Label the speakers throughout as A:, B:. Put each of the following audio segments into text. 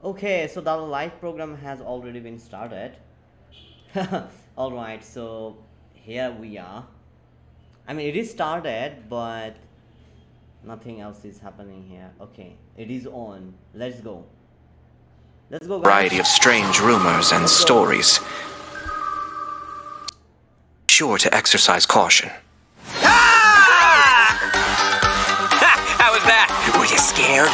A: Okay, so the live program has already been started. All right, so here we are. I mean, it is started, but nothing else is happening here. Okay, it is on. Let's go. Let's go, guys.
B: Variety of strange rumors and stories. Sure to exercise caution.
C: Ah! How was that? Were you scared?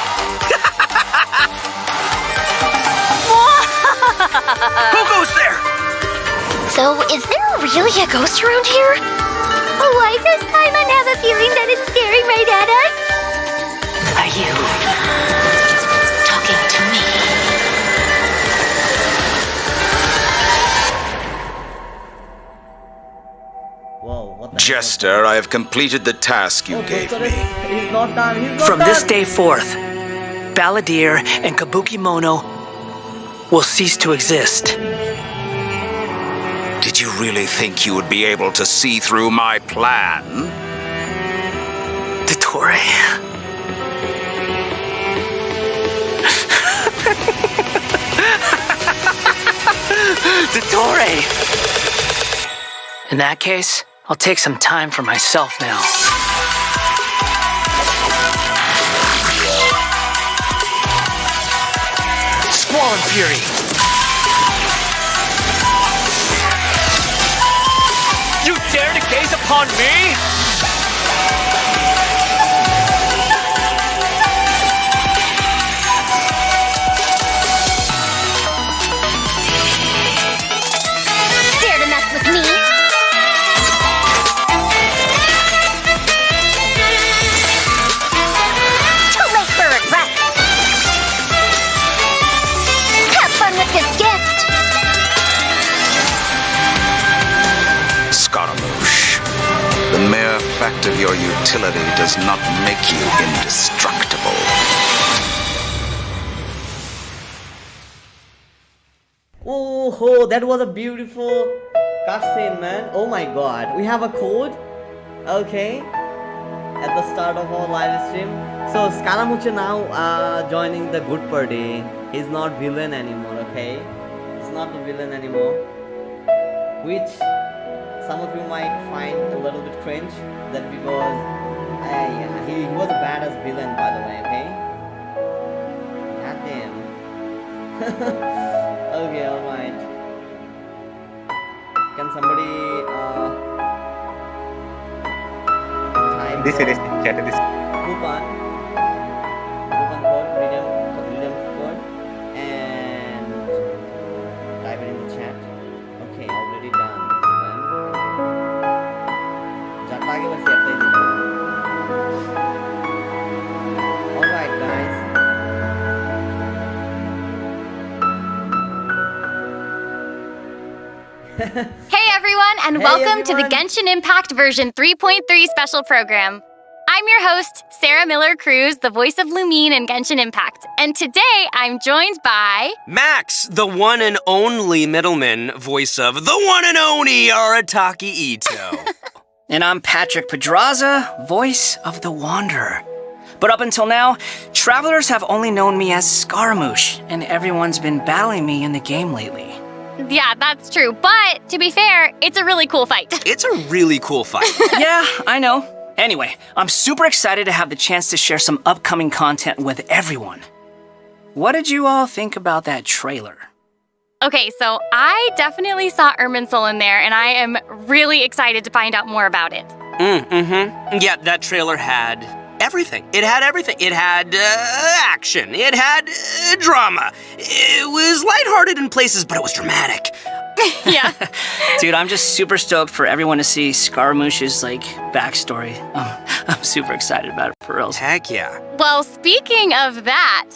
C: Who goes there?
D: So, is there really a ghost around here? Why does Paimon have a feeling that it's staring right at us?
E: Are you talking to me?
A: Whoa, what the
F: Jester, I have completed the task you gave me.
A: He's not done. He's not
G: From
A: done.
G: this day forth, Balladeer and Kabuki Mono will cease to exist.
F: Did you really think you would be able to see through my plan?
G: Dottore. Dottore! In that case, I'll take some time for myself now. Squall and Fury! You dare to gaze upon me?
D: Dare to mess with me? Too late for regret. Have fun with this gift.
F: Scaramouche, the mere fact of your utility does not make you indestructible.
A: Oh, that was a beautiful cutscene, man. Oh my god. We have a code. Okay. At the start of our live stream. So Scaramucci now joining the good party. He's not villain anymore, okay? He's not the villain anymore. Which some of you might find a little bit cringe. That because yeah, he was a badass villain, by the way, okay? God damn. Okay, alright. Can somebody type
H: This is chat this.
A: coupon code, redeem code, and type it in the chat. Okay, already done. Jattage basi apply dito. Alright, guys.
I: Hey everyone, and
A: Hey,
I: welcome to the
A: everyone.
I: Genshin Impact version 3.3 special program. I'm your host, Sarah Miller Cruz, the voice of Lumine in Genshin Impact, and today I'm joined by...
C: Max, the one and only middleman, voice of the one and only Arataki Ito.
G: And I'm Patrick Pedraza, voice of the Wanderer. But up until now, travelers have only known me as Scaramouche, and everyone's been battling me in the game lately.
I: Yeah, that's true, but to be fair, it's a really cool fight.
C: It's a really cool fight.
G: Yeah, I know. Anyway, I'm super excited to have the chance to share some upcoming content with everyone. What did you all think about that trailer?
I: Okay, so I definitely saw Irminsul in there, and I am really excited to find out more about it.
C: Yeah, that trailer had everything. It had everything. It had action. It had drama. It was lighthearted in places, but it was dramatic.
I: Yeah.
G: Dude, I'm just super stoked for everyone to see Scaramouche's, backstory. I'm super excited about it, for reals.
C: Heck yeah.
I: Well, speaking of that,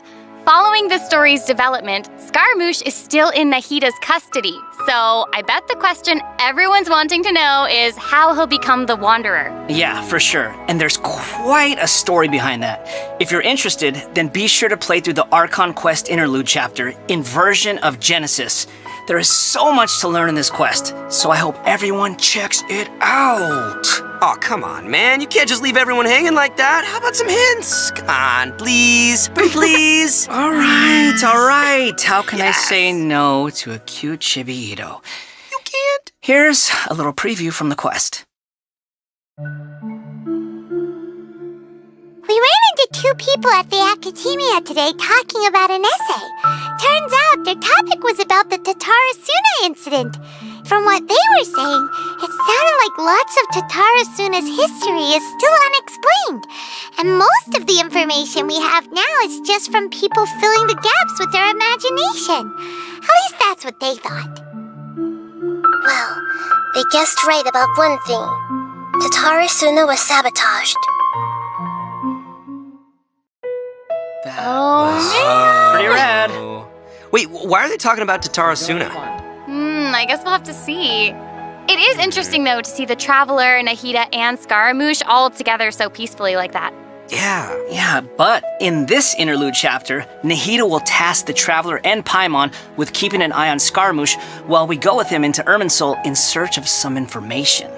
I: following the story's development, Scaramouche is still in Nahida's custody. So I bet the question everyone's wanting to know is how he'll become the Wanderer.
G: Yeah, for sure. And there's quite a story behind that. If you're interested, then be sure to play through the Archon Quest Interlude chapter in version of Genesis. There is so much to learn in this quest, so I hope everyone checks it out.
C: Oh, come on, man. You can't just leave everyone hanging like that. How about some hints? Come on, please. Please.
G: All right. all right. How can I
C: Yes.
G: say no to a cute Chibi-Ito?
C: You can't.
G: Here's a little preview from the quest.
D: We ran into two people at the academia today talking about an essay. Turns out their topic was about the Tatarasuna incident. From what they were saying, it sounded like lots of Tatarasuna's history is still unexplained. And most of the information we have now is just from people filling the gaps with their imagination. At least that's what they thought.
H: Well, they guessed right about one thing. Tatarasuna was sabotaged.
G: Pretty rad.
C: Wait, why are they talking about Tatarasuna?
I: I guess we'll have to see. It is interesting, though, to see the Traveler, Nahida, and Scaramouche all together so peacefully like that.
C: Yeah.
G: Yeah, but in this interlude chapter, Nahida will task the Traveler and Paimon with keeping an eye on Scaramouche while we go with him into Irminsul in search of some information.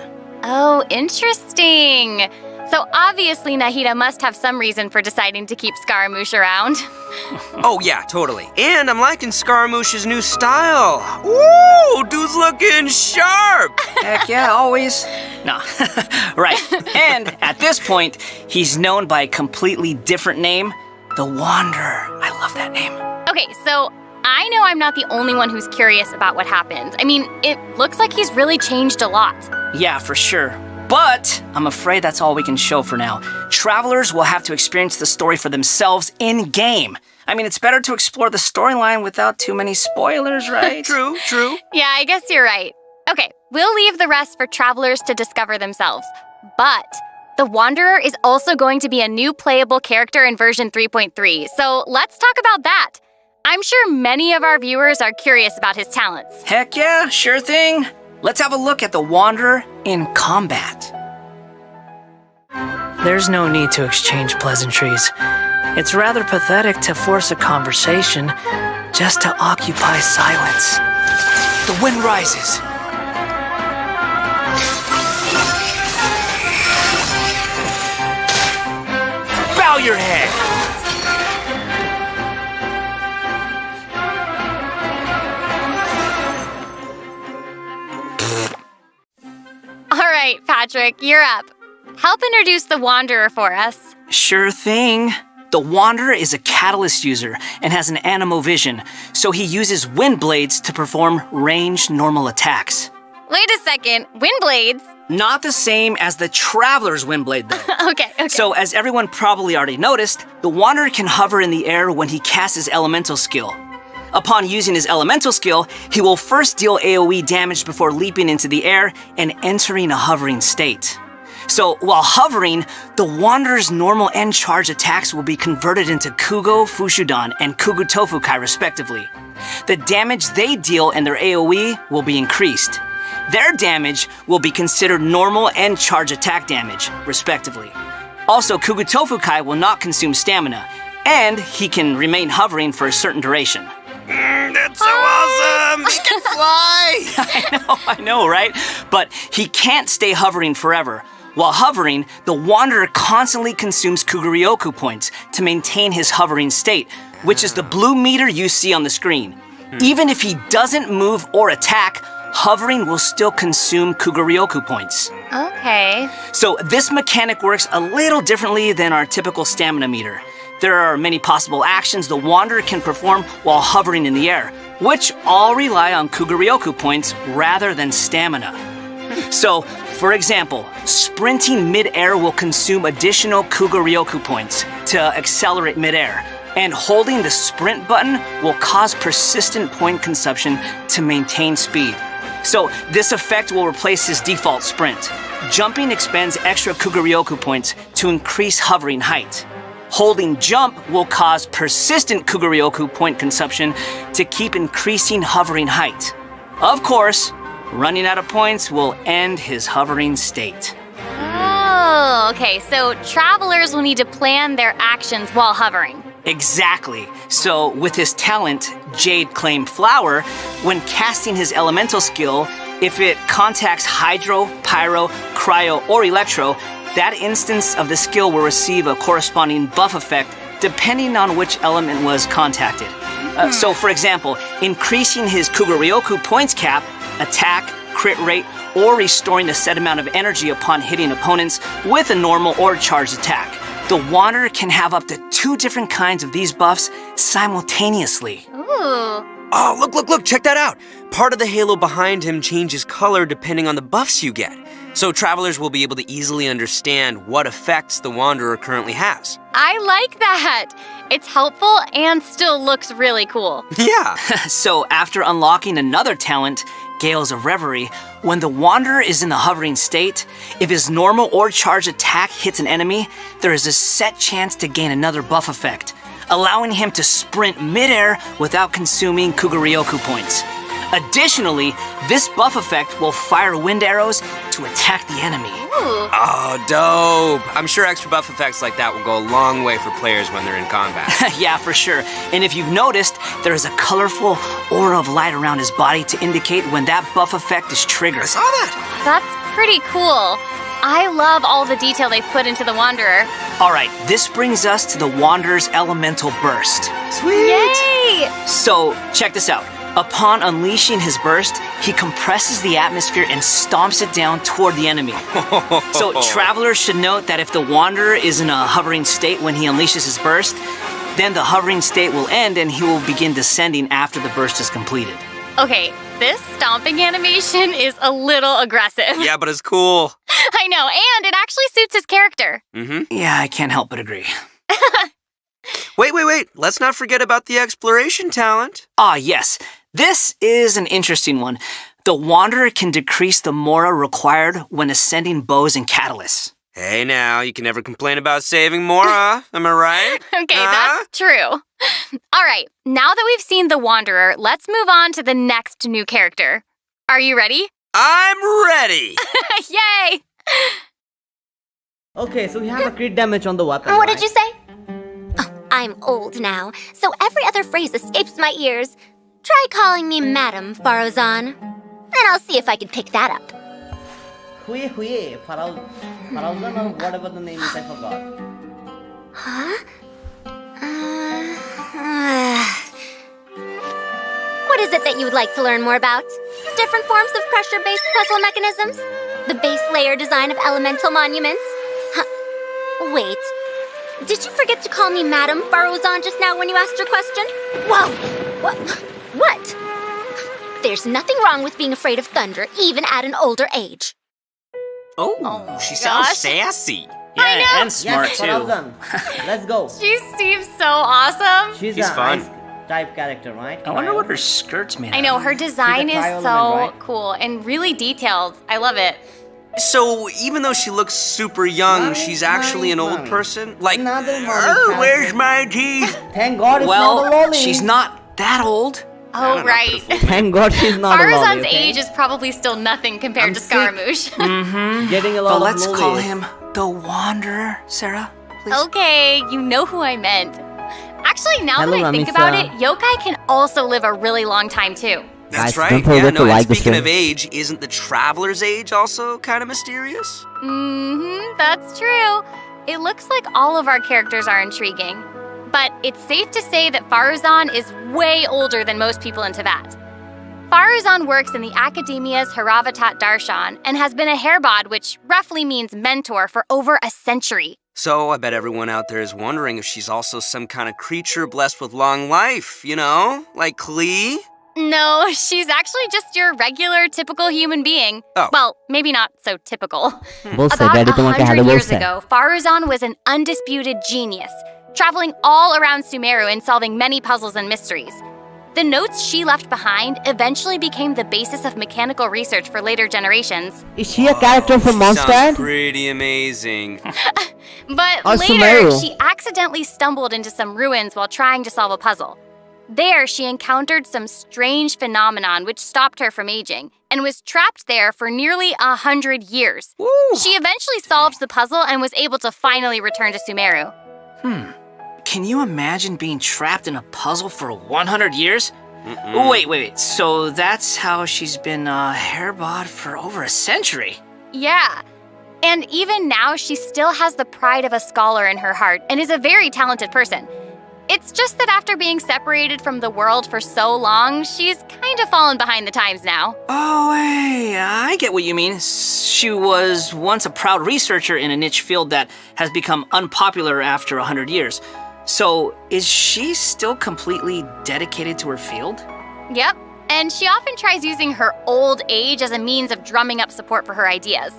I: Oh, interesting. So obviously Nahida must have some reason for deciding to keep Scaramouche around.
C: Oh, yeah, totally. And I'm liking Scaramouche's new style. Ooh, dude's looking sharp.
G: Heck yeah, always. No, right. And at this point, he's known by a completely different name, the Wanderer. I love that name.
I: Okay, so I know I'm not the only one who's curious about what happened. I mean, it looks like he's really changed a lot.
G: Yeah, for sure. But I'm afraid that's all we can show for now. Travelers will have to experience the story for themselves in-game. I mean, it's better to explore the storyline without too many spoilers, right?
C: True.
I: Yeah, I guess you're right. Okay, we'll leave the rest for travelers to discover themselves. But the Wanderer is also going to be a new playable character in version 3.3, so let's talk about that. I'm sure many of our viewers are curious about his talents.
G: Heck yeah, sure thing. Let's have a look at the Wanderer in combat.
J: There's no need to exchange pleasantries. It's rather pathetic to force a conversation just to occupy silence.
G: The wind rises. Bow your head.
I: All right, Patrick, you're up. Help introduce the Wanderer for us.
G: Sure thing. The Wanderer is a catalyst user and has an animo vision, so he uses wind blades to perform ranged normal attacks.
I: Wait a second, wind blades?
G: Not the same as the Traveler's wind blade, though.
I: Okay.
G: So, as everyone probably already noticed, the Wanderer can hover in the air when he casts his elemental skill. Upon using his elemental skill, he will first deal AoE damage before leaping into the air and entering a hovering state. So, while hovering, the Wanderer's normal and charge attacks will be converted into Kugo Fushudan and Kugu Tofukai respectively. The damage they deal and their AoE will be increased. Their damage will be considered normal and charge attack damage, respectively. Also, Kugu Tofukai will not consume stamina, and he can remain hovering for a certain duration.
C: That's so awesome! He can fly!
G: I know, right? But he can't stay hovering forever. While hovering, the Wanderer constantly consumes Kuguryoku points to maintain his hovering state, which is the blue meter you see on the screen. Even if he doesn't move or attack, hovering will still consume Kuguryoku points.
I: Okay.
G: So this mechanic works a little differently than our typical stamina meter. There are many possible actions the Wanderer can perform while hovering in the air, which all rely on Kuguryoku points rather than stamina. So, for example, sprinting mid-air will consume additional Kuguryoku points to accelerate mid-air, and holding the sprint button will cause persistent point consumption to maintain speed. So, this effect will replace his default sprint. Jumping expends extra Kuguryoku points to increase hovering height. Holding jump will cause persistent Kuguryoku point consumption to keep increasing hovering height. Of course, running out of points will end his hovering state.
I: Oh, okay. So travelers will need to plan their actions while hovering.
G: Exactly. So, with his talent, Jade Claim Flower, when casting his elemental skill, if it contacts Hydro, Pyro, Cryo, or Electro, that instance of the skill will receive a corresponding buff effect depending on which element was contacted. So, for example, increasing his Kuguryoku points cap, attack, crit rate, or restoring the set amount of energy upon hitting opponents with a normal or charged attack. The Wanderer can have up to 2 different kinds of these buffs simultaneously.
I: Ooh.
C: Oh, look, check that out. Part of the halo behind him changes color depending on the buffs you get. So travelers will be able to easily understand what effects the Wanderer currently has.
I: I like that. It's helpful and still looks really cool.
C: Yeah.
G: So, after unlocking another talent, Gales of Reverie, when the Wanderer is in the hovering state, if his normal or charged attack hits an enemy, there is a set chance to gain another buff effect, allowing him to sprint midair without consuming Kuguryoku points. Additionally, this buff effect will fire wind arrows to attack the enemy.
I: Ooh.
C: Oh, dope. I'm sure extra buff effects like that will go a long way for players when they're in combat.
G: Yeah, for sure. And if you've noticed, there is a colorful aura of light around his body to indicate when that buff effect is triggered.
C: I saw that.
I: That's pretty cool. I love all the detail they've put into the Wanderer.
G: Alright, this brings us to the Wanderer's Elemental Burst.
C: Sweet.
I: Yay!
G: So, check this out. Upon unleashing his burst, he compresses the atmosphere and stomps it down toward the enemy. So, travelers should note that if the Wanderer is in a hovering state when he unleashes his burst, then the hovering state will end and he will begin descending after the burst is completed.
I: Okay, this stomping animation is a little aggressive.
C: Yeah, but it's cool.
I: I know, and it actually suits his character.
C: Mm-hmm.
G: Yeah, I can't help but agree.
C: Wait. Let's not forget about the exploration talent.
G: Ah, yes. This is an interesting one. The Wanderer can decrease the Mora required when ascending bows and catalysts.
C: Hey now, you can never complain about saving Mora, am I right?
I: Okay, that's true. All right, now that we've seen the Wanderer, let's move on to the next new character. Are you ready?
C: I'm ready!
I: Yay!
A: Okay, so we have a crit damage on the weapon.
H: What
A: right?
H: did you say? Oh, I'm old now, so every other phrase escapes my ears. Try calling me Madam, Farozan, and I'll see if I can pick that up.
A: Huye, Farazan or whatever the name is, I forgot.
H: Huh? What is it that you would like to learn more about? Different forms of pressure-based puzzle mechanisms? The base layer design of elemental monuments? Huh. Wait. Did you forget to call me Madam Farozan just now when you asked your question? Whoa! What? There's nothing wrong with being afraid of thunder, even at an older age.
C: Oh, she sounds
I: gosh.
C: sassy.
G: Yeah,
I: I know.
G: and smart
A: Yes,
G: too.
A: Farazan. Let's go.
I: She seems so awesome.
A: She's
C: He's
A: a
C: fun.
A: ice type character, right?
G: I wonder what her skirt's made
I: I
G: of.
I: know, her design is
A: cryo
I: so
A: element, right?
I: cool and really detailed. I love it.
C: So, even though she looks super young,
A: Nice,
C: she's actually an old
A: mommy.
C: person? Like,
A: Another mommy
C: where's
A: character.
C: my teeth?
A: Thank God it's not a
G: Well,
A: lolly.
G: she's not that old.
I: Oh,
C: know,
I: right.
A: Thank God she's not a lolly.
I: Farazan's
A: Okay?
I: age is probably still nothing compared
A: I'm
I: to
A: sick.
I: Scaramouche.
A: Getting a lot
G: But
A: of
G: let's
A: lollies.
G: call him the Wanderer, Sarah. Please.
I: Okay, you know who I meant. Actually, now
A: Hello,
I: that I think
A: Ramisa.
I: about it, yokai can also live a really long time too.
C: That's
K: Guys,
C: right.
K: don't forget
C: Yeah,
K: to
C: no, and
K: like the
C: speaking
K: stream.
C: of age, isn't the traveler's age also kind of mysterious?
I: That's true. It looks like all of our characters are intriguing. But it's safe to say that Faruzan is way older than most people in Tibet. Faruzan works in the Academia's Haravatat Darshan and has been a hairbod, which roughly means mentor, for over a century.
C: So I bet everyone out there is wondering if she's also some kind of creature blessed with long life, you know? Like Klee?
I: No, she's actually just your regular, typical human being.
C: Oh.
I: Well, maybe not so typical.
K: বলছে
I: About
K: daddy তোমাকে
I: 100
K: hello
I: years
K: বলছে
I: ago, Faruzan was an undisputed genius, traveling all around Sumeru and solving many puzzles and mysteries. The notes she left behind eventually became the basis of mechanical research for later generations.
K: Is she a character from Monster?
C: Sounds pretty amazing.
I: But
K: Or
I: later,
K: Sumeru.
I: she accidentally stumbled into some ruins while trying to solve a puzzle. There, she encountered some strange phenomenon which stopped her from aging and was trapped there for nearly 100 years. She eventually solved the puzzle and was able to finally return to Sumeru.
G: Can you imagine being trapped in a puzzle for 100 years? Wait. So that's how she's been hairbod for over a century.
I: Yeah. And even now, she still has the pride of a scholar in her heart and is a very talented person. It's just that after being separated from the world for so long, she's kind of fallen behind the times now.
G: Oh, hey, I get what you mean. She was once a proud researcher in a niche field that has become unpopular after 100 years. So, is she still completely dedicated to her field?
I: Yep, and she often tries using her old age as a means of drumming up support for her ideas.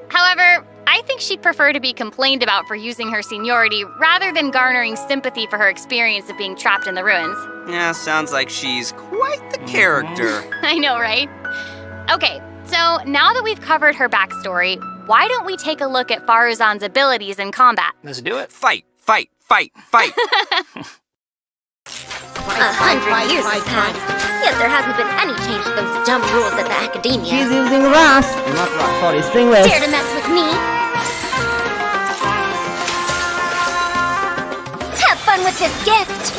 I: However, I think she'd prefer to be complained about for using her seniority rather than garnering sympathy for her experience of being trapped in the ruins.
C: Yeah, sounds like she's quite the character.
I: I know, right? Okay, so now that we've covered her backstory, why don't we take a look at Faruzan's abilities in combat?
G: Let's do it.
C: Fight, fight, fight, fight.
H: 100 years have passed, yet there hasn't been any change to those dumb rules at the academia.
K: She's using Rust. Not Rust, sorry, stringless.
H: Dare to mess with me? Have fun with this gift!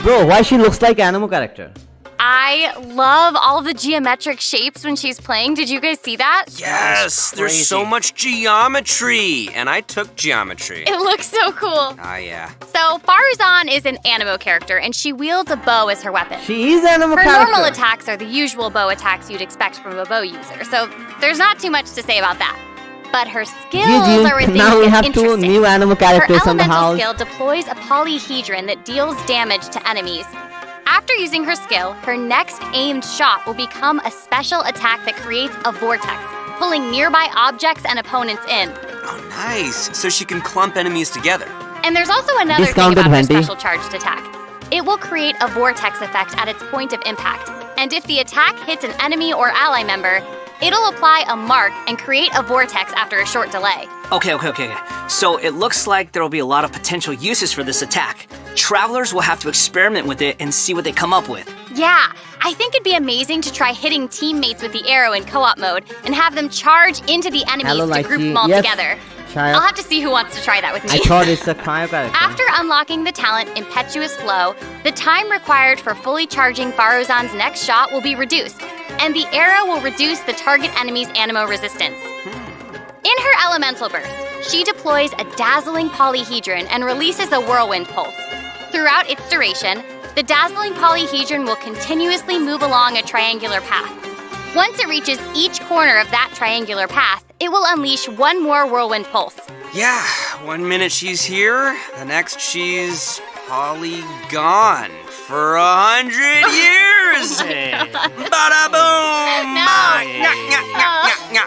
A: Bro, why she looks like anime character?
I: I love all the geometric shapes when she's playing. Did you guys see that?
C: Yes, there's so much geometry. And I took geometry.
I: It looks so cool.
C: Ah, yeah.
I: So, Faruzan is an animo character, and she wields a bow as her weapon.
A: She is anime
I: Her
A: character.
I: normal attacks are the usual bow attacks you'd expect from a bow user, so there's not too much to say about that. But her skills are where things
K: now we
I: get
K: have two
I: interesting.
K: new anime characters
I: Her
K: in the
I: elemental
K: house.
I: skill deploys a polyhedron that deals damage to enemies. After using her skill, her next aimed shot will become a special attack that creates a vortex, pulling nearby objects and opponents in.
C: Oh, nice. So she can clump enemies together.
I: And there's also another
K: Discounted
I: thing about her
K: Venti.
I: special charged attack. It will create a vortex effect at its point of impact. And if the attack hits an enemy or ally member, it'll apply a mark and create a vortex after a short delay.
G: Okay. So it looks like there will be a lot of potential uses for this attack. Travelers will have to experiment with it and see what they come up with.
I: Yeah, I think it'd be amazing to try hitting teammates with the arrow in co-op mode and have them charge into the enemies
K: Hello,
I: to group
K: Lychee.
I: them all
K: Yes,
I: together.
K: child.
I: I'll have to see who wants to try that with me.
K: I thought it's a cryo character.
I: After unlocking the talent Impetuous Flow, the time required for fully charging Faruzan's next shot will be reduced, and the arrow will reduce the target enemy's animo resistance. In her elemental burst, she deploys a dazzling polyhedron and releases a whirlwind pulse. Throughout its duration, the dazzling polyhedron will continuously move along a triangular path. Once it reaches each corner of that triangular path, it will unleash one more whirlwind pulse.
C: Yeah, 1 minute she's here, the next she's polygone for 100 years. Bada boom!
I: No.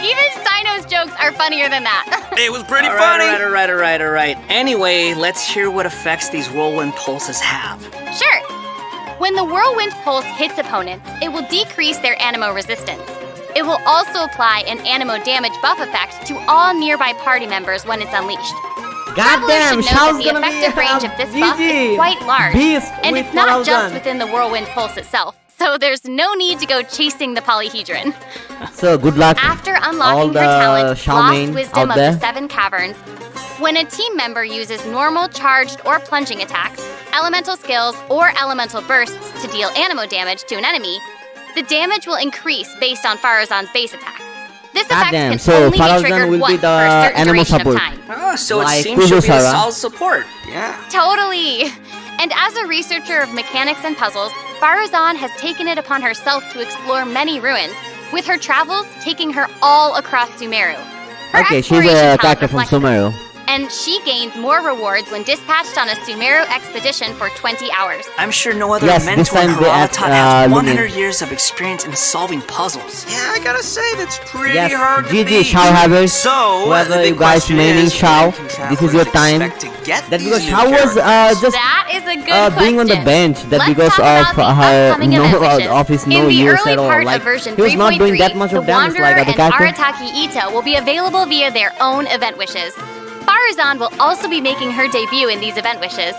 I: Even Sino's jokes are funnier than that.
C: It was pretty
G: All
C: funny.
G: right. Anyway, let's hear what effects these whirlwind pulses have.
I: Sure. When the whirlwind pulse hits opponents, it will decrease their animo resistance. It will also apply an animo damage buff effect to all nearby party members when it's unleashed.
K: Goddamn,
I: Travelers should note
K: Shao's
I: that the
K: gonna be
I: effective range of this buff
K: GG.
I: is quite large,
K: Beast
I: and
K: with
I: it's not just
K: 4,000.
I: within the whirlwind pulse itself, so there's no need to go chasing the polyhedron.
K: So good luck.
I: After
K: all
I: unlocking
K: the
I: her talent,
K: Shao
I: Lost
K: main
I: Wisdom
K: out
I: of
K: there.
I: the Seven Caverns, when a team member uses normal, charged, or plunging attacks, elemental skills, or elemental bursts to deal animo damage to an enemy, the damage will increase based on Faruzan's base attack. This effect
K: Goddamn,
I: can
K: so
I: only be
K: Faruzan
I: triggered
K: will be
I: once
K: the
I: for a certain
K: animo
I: duration
K: support.
I: of time.
G: Oh, so
K: Like
G: it seems she'll be a
K: Kuzusara.
G: solid support.
C: Yeah.
I: Totally! And as a researcher of mechanics and puzzles, Faruzan has taken it upon herself to explore many ruins, with her travels taking her all across Sumeru. Her
K: Okay, she's
I: exploration
K: a
I: talent
K: character from
I: reflects this.
K: Sumeru.
I: And she gains more rewards when dispatched on a Sumeru expedition for 20 hours.
G: I'm sure no other
K: Yes, this
G: mentor in
K: time they asked,
G: Haralatot has
K: Lumin.
G: 100 years of experience in solving puzzles.
C: Yeah, I gotta say, that's pretty
K: Yes,
C: hard to
K: GG,
C: beat.
K: Shao havers.
C: So,
K: Whoever
C: the big
K: you guys
C: question
K: naming
C: is,
K: Shao,
C: when can
K: this is your
C: travelers
K: time.
C: expect to get
K: That
C: these
K: because
C: new
K: Shao was
C: characters?
K: just
I: That is a good
K: being on the
I: question.
K: bench. That
I: Let's
K: because
I: talk
K: of
I: about the
K: her
I: upcoming event wishes.
K: of his no
I: In the
K: use
I: early
K: at all.
I: part
K: Like
I: of version
K: he was not doing
I: 3.3,
K: that much
I: the
K: of damage
I: Wanderer
K: like other
I: and
K: characters.
I: Arataki Ito will be available via their own event wishes. Faruzan will also be making her debut in these event wishes.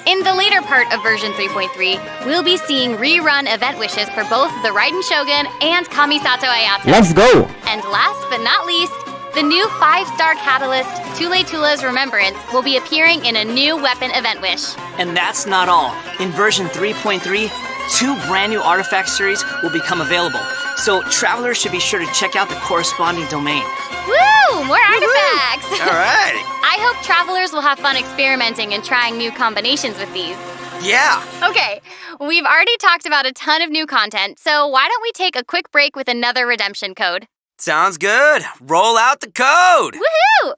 I: In the later part of version 3.3, we'll be seeing rerun event wishes for both the Raiden Shogun and Kamisato Ayato.
K: Let's go.
I: And last but not least, the new 5-star catalyst, Tule Tule's Remembrance, will be appearing in a new weapon event wish.
G: And that's not all. In version 3.3, 2 brand new artifact series will become available. So travelers should be sure to check out the corresponding domain.
I: Woo! Woohoo! More artifacts!
C: All right.
I: I hope travelers will have fun experimenting and trying new combinations with these.
C: Yeah.
I: Okay, we've already talked about a ton of new content, so why don't we take a quick break with another redemption code?
C: Sounds good. Roll out the code.
I: Woohoo!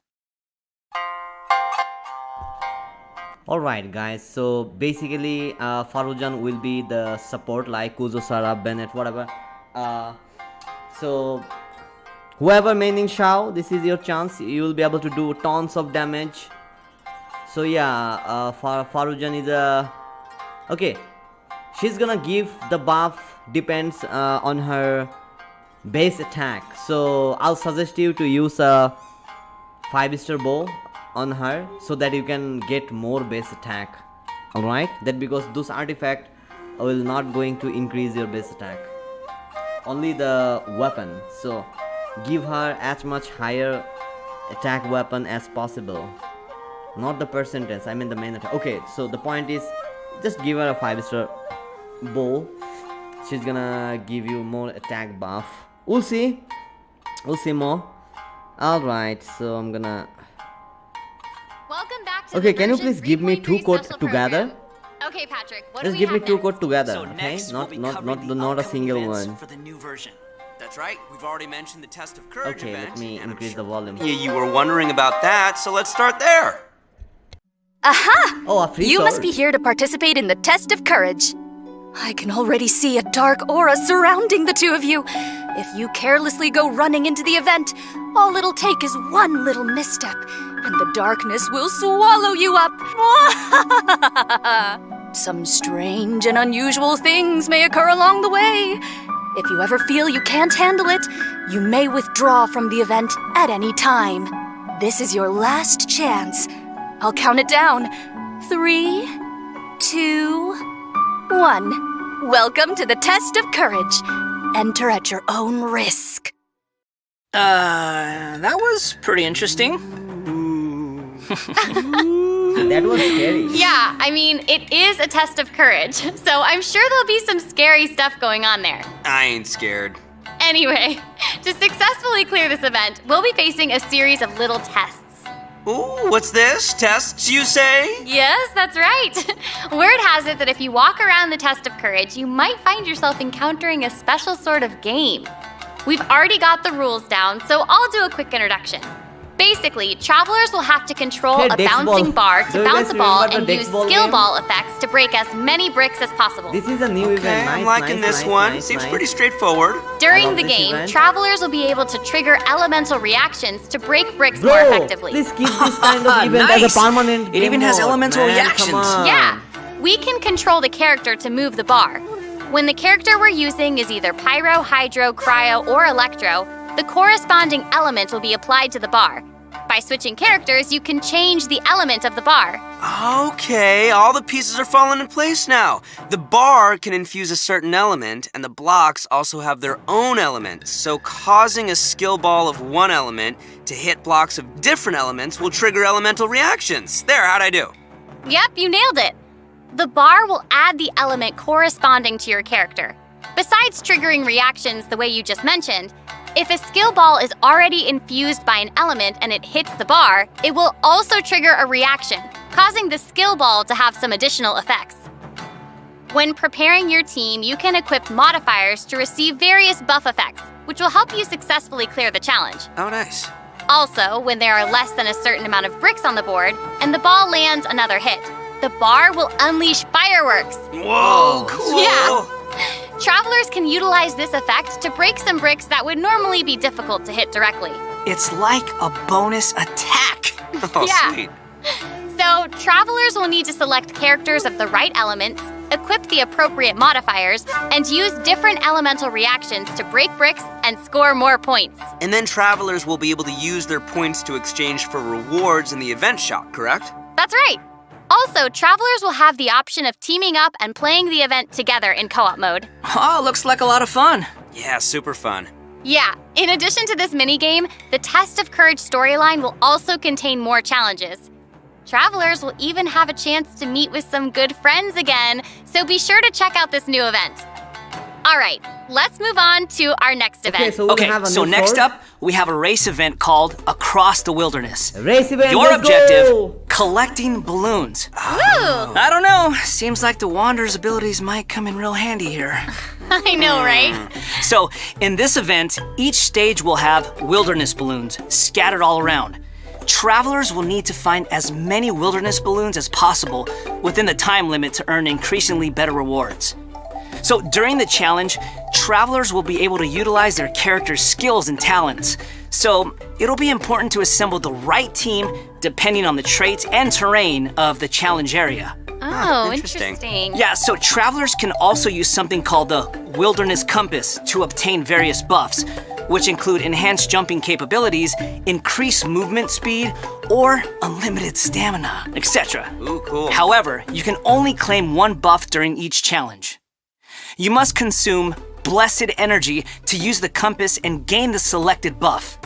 A: Alright guys, so basically Farujan will be the support like Kuzo, Sarah, Bennett, whatever. So whoever maining Shao, this is your chance. You will be able to do tons of damage. So yeah, Farujan is a... Okay, she's gonna give the buff depends on her base attack. So I'll suggest you to use a 5-star bow on her so that you can get more base attack. Alright, that because those artifact will not going to increase your base attack, only the weapon. So give her as much higher attack weapon as possible, not the percentage, I mean the main attack. Okay, so the point is just give her a 5-star bow. She's gonna give you more attack buff. We'll see more. Alright, so I'm gonna...
I: Welcome back to
A: Okay,
I: the
A: can you
I: version
A: please give me
I: 3.3
A: two codes
I: special
A: together?
I: program. Okay, Patrick, what
A: Just
I: do we
A: give me
I: have
A: two
I: next?
A: codes together,
G: So
A: okay?
G: next we'll be covering the
A: Not a
G: upcoming
A: single
G: events
A: one.
G: for the new version.
C: That's right. We've already mentioned the Test of Courage
A: Okay,
C: event.
A: let me
C: and I'm
A: increase
C: sure
A: the volume.
C: you were wondering about that, so let's start there.
L: Aha!
A: Oh, a free
L: You
A: sword.
L: must be here to participate in the test of courage. I can already see a dark aura surrounding the two of you. If you carelessly go running into the event, all it'll take is one little misstep, and the darkness will swallow you up. Some strange and unusual things may occur along the way. If you ever feel you can't handle it, you may withdraw from the event at any time. This is your last chance. I'll count it down. 3, 2, 1. Welcome to the test of courage. Enter at your own risk.
G: That was pretty interesting.
A: That was scary.
I: Yeah, I mean, it is a test of courage, so I'm sure there'll be some scary stuff going on there.
C: I ain't scared.
I: Anyway, to successfully clear this event, we'll be facing a series of little tests.
C: Ooh, what's this? Tests, you say?
I: Yes, that's right. Word has it that if you walk around the test of courage, you might find yourself encountering a special sort of game. We've already got the rules down, so I'll do a quick introduction. Basically, travelers will have to control
A: Hey,
I: a
A: Dex
I: bouncing
A: ball.
I: bar
A: Do
I: to
A: you
I: bounce
A: guys
I: a ball
A: remember
I: and
A: the Dex
I: use
A: ball
I: skill
A: game?
I: ball effects to break as many bricks as possible.
A: This is a new event.
C: Okay,
A: Nice,
C: I'm liking
A: nice,
C: this
A: nice,
C: one.
A: nice,
C: Seems
A: nice.
C: pretty straightforward.
A: I
I: During
A: love
I: the
A: this
I: game,
A: event.
I: travelers will be able to trigger elemental reactions to break bricks more
A: Bro,
I: effectively.
A: please keep this kind of event as
G: Nice.
A: a permanent
G: It
A: game
G: even has
A: mode,
G: elemental
A: man,
G: reactions.
A: Come on.
I: Yeah, we can control the character to move the bar. When the character we're using is either pyro, hydro, cryo, or electro, the corresponding element will be applied to the bar. By switching characters, you can change the element of the bar.
C: Okay, all the pieces are falling in place now. The bar can infuse a certain element, and the blocks also have their own elements. So causing a skill ball of one element to hit blocks of different elements will trigger elemental reactions. There, how'd I do?
I: Yep, you nailed it. The bar will add the element corresponding to your character. Besides triggering reactions the way you just mentioned, if a skill ball is already infused by an element and it hits the bar, it will also trigger a reaction, causing the skill ball to have some additional effects. When preparing your team, you can equip modifiers to receive various buff effects, which will help you successfully clear the challenge.
C: Oh, nice.
I: Also, when there are less than a certain amount of bricks on the board and the ball lands another hit, the bar will unleash fireworks.
C: Whoa, cool.
I: Yeah. Travelers can utilize this effect to break some bricks that would normally be difficult to hit directly.
G: It's like a bonus attack.
C: Oh,
I: Yeah.
C: sweet.
I: So, travelers will need to select characters of the right elements, equip the appropriate modifiers, and use different elemental reactions to break bricks and score more points.
C: And then travelers will be able to use their points to exchange for rewards in the event shop, correct?
I: That's right. Also, travelers will have the option of teaming up and playing the event together in co-op mode.
G: Oh, looks like a lot of fun.
C: Yeah, super fun.
I: Yeah, in addition to this minigame, the Test of Courage storyline will also contain more challenges. Travelers will even have a chance to meet with some good friends again, so be sure to check out this new event. All right, let's move on to our next event.
A: Okay, so we'll
G: Okay,
A: have a
G: so
A: new
G: next
A: sword.
G: up, we have a race event called Across the Wilderness.
K: Race event,
G: Your
K: let's
G: objective,
K: go!
G: collecting balloons.
I: Ooh.
G: I don't know, seems like the Wanderer's abilities might come in real handy here.
I: I know, right?
G: So, in this event, each stage will have wilderness balloons scattered all around. Travelers will need to find as many wilderness balloons as possible within the time limit to earn increasingly better rewards. So during the challenge, travelers will be able to utilize their character's skills and talents. So it'll be important to assemble the right team depending on the traits and terrain of the challenge area.
I: Oh,
C: interesting.
I: interesting.
G: Yeah, so travelers can also use something called the Wilderness Compass to obtain various buffs, which include enhanced jumping capabilities, increased movement speed, or unlimited stamina, etc.
C: Ooh, cool.
G: However, you can only claim one buff during each challenge. You must consume Blessed Energy to use the compass and gain the selected buff.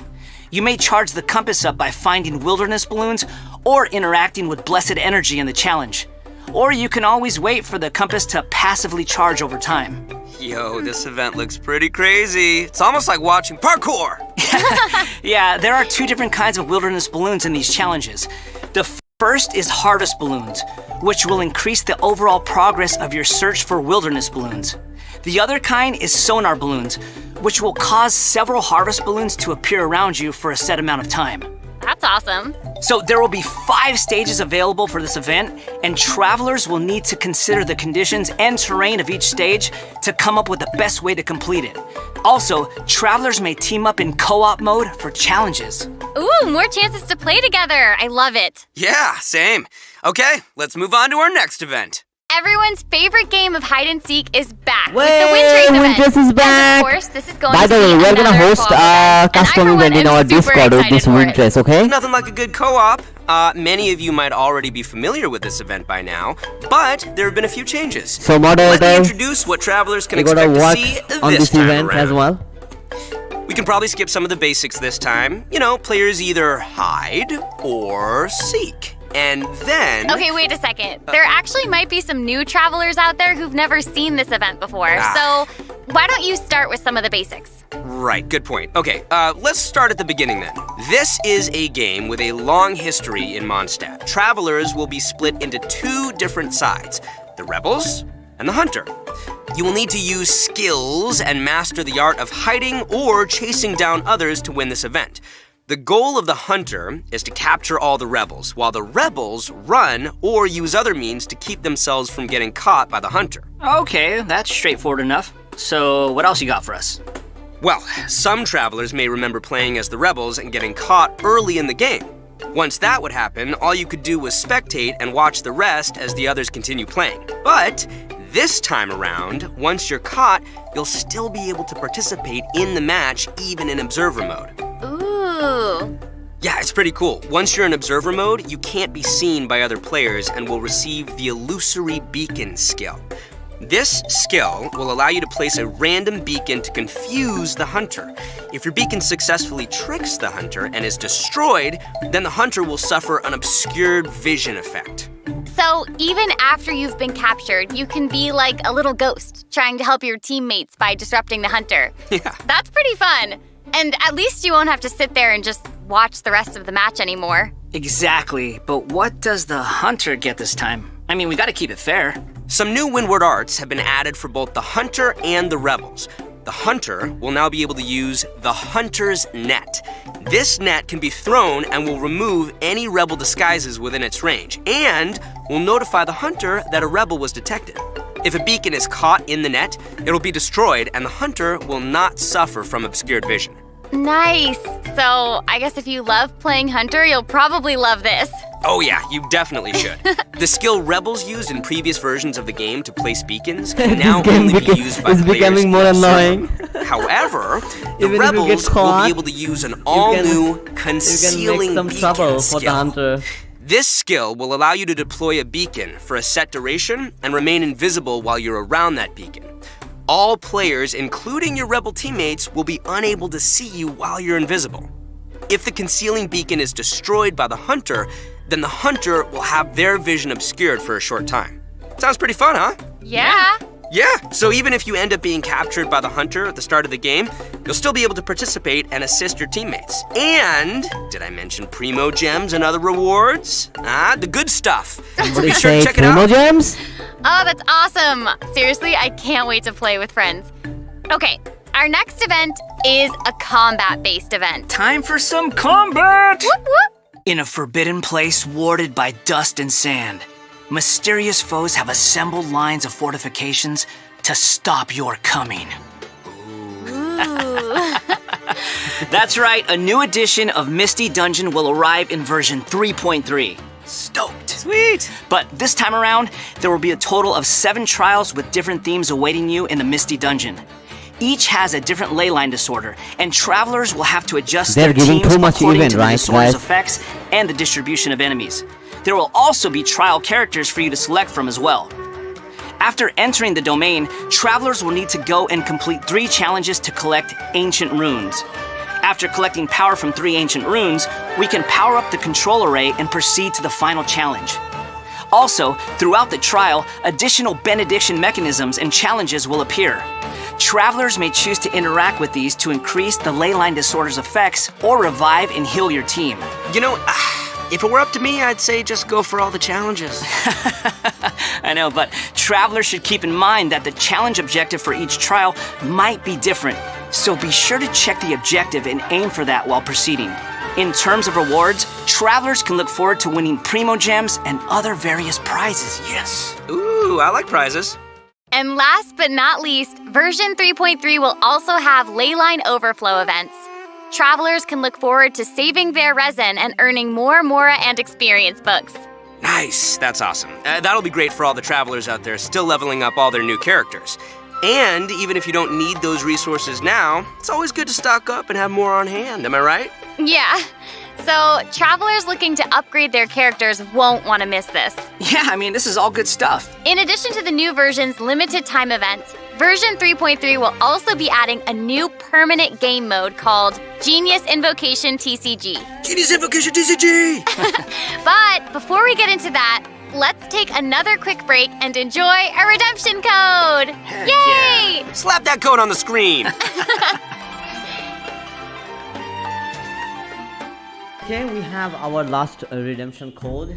G: You may charge the compass up by finding wilderness balloons or interacting with Blessed Energy in the challenge. Or you can always wait for the compass to passively charge over time.
C: Yo, this event looks pretty crazy. It's almost like watching parkour.
G: Yeah, there are two different kinds of wilderness balloons in these challenges. The first is harvest balloons, which will increase the overall progress of your search for wilderness balloons. The other kind is sonar balloons, which will cause several harvest balloons to appear around you for a set amount of time.
I: That's awesome.
G: So there will be 5 stages available for this event, and travelers will need to consider the conditions and terrain of each stage to come up with the best way to complete it. Also, travelers may team up in co-op mode for challenges.
I: Ooh, more chances to play together. I love it.
C: Yeah, same. Okay, let's move on to our next event.
I: Everyone's favorite game of hide and seek is back
K: Way,
I: with the Wind Race event.
K: Wintrace is back.
I: And of course, this is going
K: By the
I: to
K: way,
I: be
K: we're gonna
I: another
K: host
I: co-op event. And I,
K: custom
I: for one,
K: event in
I: am
K: our
I: super
K: Discord with
I: excited
K: this
I: for it.
K: Wintrace, okay?
C: Nothing like a good co-op. Many of you might already be familiar with this event by now, but there have been a few changes.
K: So
C: Let me
K: moderator,
C: introduce what travelers can
K: we gotta
C: expect to
K: work
C: see
K: on
C: this
K: this
C: time
K: event
C: around.
K: as well.
C: We can probably skip some of the basics this time. You know, players either hide or seek. And then...
I: Okay, wait a second. There actually might be some new travelers out there who've never seen this event before. So why don't you start with some of the basics?
C: Right, good point. Okay, let's start at the beginning then. This is a game with a long history in Mondstadt. Travelers will be split into 2 different sides, the Rebels and the Hunter. You will need to use skills and master the art of hiding or chasing down others to win this event. The goal of the Hunter is to capture all the Rebels, while the Rebels run or use other means to keep themselves from getting caught by the Hunter.
G: Okay, that's straightforward enough. So what else you got for us?
C: Well, some travelers may remember playing as the Rebels and getting caught early in the game. Once that would happen, all you could do was spectate and watch the rest as the others continue playing. But this time around, once you're caught, you'll still be able to participate in the match even in observer mode.
I: Ooh.
C: Yeah, it's pretty cool. Once you're in observer mode, you can't be seen by other players and will receive the Illusory Beacon skill. This skill will allow you to place a random beacon to confuse the Hunter. If your beacon successfully tricks the Hunter and is destroyed, then the Hunter will suffer an obscured vision effect.
I: So even after you've been captured, you can be like a little ghost, trying to help your teammates by disrupting the Hunter.
C: Yeah.
I: That's pretty fun. And at least you won't have to sit there and just watch the rest of the match anymore.
G: Exactly, but what does the Hunter get this time? I mean, we gotta keep it fair.
C: Some new Windward arts have been added for both the Hunter and the Rebels. The Hunter will now be able to use the Hunter's Net. This net can be thrown and will remove any Rebel disguises within its range, and will notify the Hunter that a Rebel was detected. If a beacon is caught in the net, it'll be destroyed and the Hunter will not suffer from obscured vision.
I: Nice. So I guess if you love playing Hunter, you'll probably love this.
C: Oh yeah, you definitely should. The skill Rebels used in previous versions of the game to place beacons can now only be used by
K: it's
C: players
K: becoming more
C: in
K: annoying.
C: However, the
K: Even if you
C: Rebels
K: get caught,
C: will be able to use an all-new
K: you can
C: concealing
K: make some
C: beacon
K: trouble for
C: skill.
K: the Hunter.
C: This skill will allow you to deploy a beacon for a set duration and remain invisible while you're around that beacon. All players, including your Rebel teammates, will be unable to see you while you're invisible. If the concealing beacon is destroyed by the Hunter, then the Hunter will have their vision obscured for a short time. Sounds pretty fun, huh?
I: Yeah.
C: Yeah, so even if you end up being captured by the hunter at the start of the game, you'll still be able to participate and assist your teammates. And, did I mention Primo Gems and other rewards? The good stuff. So be sure to check it out.
K: Primo Gems?
I: Oh, that's awesome! Seriously, I can't wait to play with friends. Okay, our next event is a combat-based event.
G: Time for some combat!
I: Whoop whoop!
G: In a forbidden place warded by dust and sand, mysterious foes have assembled lines of fortifications to stop your coming. That's right, a new edition of Misty Dungeon will arrive in version 3.3. Stoked.
C: Sweet.
G: But this time around, there will be a total of 7 trials with different themes awaiting you in the Misty Dungeon. Each has a different ley line disorder, and travelers will have to adjust
K: They're
G: their
K: giving
G: teams
K: too much
G: according
K: event,
G: to the
K: right,
G: disorder's
K: guys?
G: effects and the distribution of enemies. There will also be trial characters for you to select from as well. After entering the domain, travelers will need to go and complete 3 challenges to collect ancient runes. After collecting power from 3 ancient runes, we can power up the control array and proceed to the final challenge. Also, throughout the trial, additional benediction mechanisms and challenges will appear. Travelers may choose to interact with these to increase the ley line disorder's effects or revive and heal your team.
C: You know, if it were up to me, I'd say just go for all the challenges.
G: I know, but travelers should keep in mind that the challenge objective for each trial might be different, so be sure to check the objective and aim for that while proceeding. In terms of rewards, travelers can look forward to winning Primo Gems and other various prizes, yes.
C: Ooh, I like prizes.
I: And last but not least, version 3.3 will also have leyline overflow events. Travelers can look forward to saving their resin and earning more Mora and experience books.
C: Nice, that's awesome. That'll be great for all the travelers out there still leveling up all their new characters. And even if you don't need those resources now, it's always good to stock up and have more on hand, am I right?
I: Yeah, so travelers looking to upgrade their characters won't want to miss this.
G: Yeah, I mean, this is all good stuff.
I: In addition to the new version's limited time events, version 3.3 will also be adding a new permanent game mode called Genius Invocation TCG.
C: Genius Invocation TCG!
I: But before we get into that, let's take another quick break and enjoy a redemption code!
C: Heck
I: Yay!
C: yeah. Slap that code on the screen!
A: Okay, we have our last redemption code,